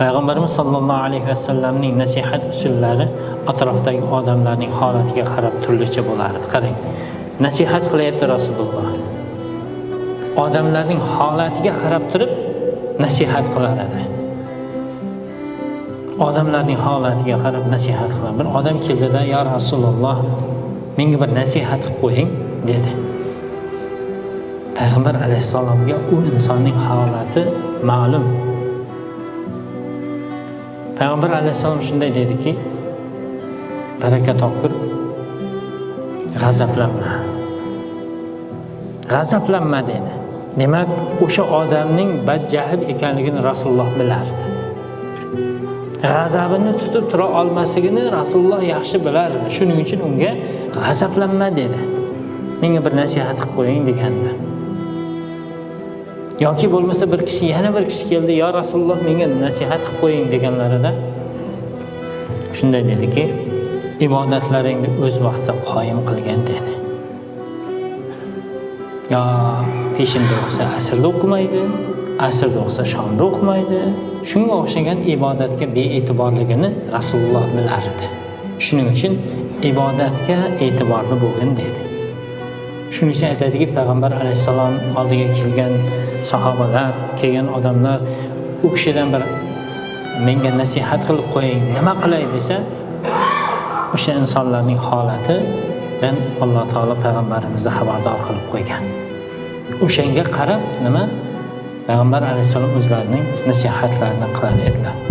Payg'ambarimiz sollallohu alayhi vasallamning nasihat usullari atrofdagi odamlarning holatiga qarab turlicha bo'lardi. Qarang, nasihat qilyapti Rasululloh. Odamlarning holatiga qarab turib nasihat qilar edi. Odamlarning holatiga qarab nasihat qilar. Bir odam keldida, "Ya Rasululloh, menga bir nasihat qilib qo'ying" dedi. Payg'ambar alayhissalomga u insonning holati ma'lum. Payg'ambar alayhissalom shunday dediki, baraka topgur, g'azablanma. G'azablanma dedi. Demak, o'sha odamning badjahl ekanligini Rasululloh bilardi. G'azabini tutib tura olmasligini Rasululloh yaxshi bilardi. Shuning uchun unga g'azablanma dedi. Menga bir nasihat qilib qo'ying deganda. Yoki bo'lmasa bir kishi, yana bir kishi keldi, "Ya Rasululloh, menga nasihat qilib qo'ying" deganlarida shunday dediki, ibodatlaringni o'z vaqtida qoyim qilgan dedi. Yo peshinda o'qisa asrda o'qimaydi, asrda o'qisa shomda o'qimaydi. Shunga o'xshagan ibodatga bee'tiborligini Rasululloh bilardi. Shuning uchun ibodatga e'tiborli bo'lgin dedi. Shuning uchun aytadiki, Payg'ambar alayhissalom oldiga kelgan sahobalar, kelgan odamlar u kishidan bir menga nasihat qilib qo'ying, nima qilay desa, o'sha insonlarning holatidan Alloh taolo payg'ambarimizni xabardor qilib qo'ygan. O'shanga qarab nima? Payg'ambar alayhissalom o'zlarining nasihatlarini qilar edilar.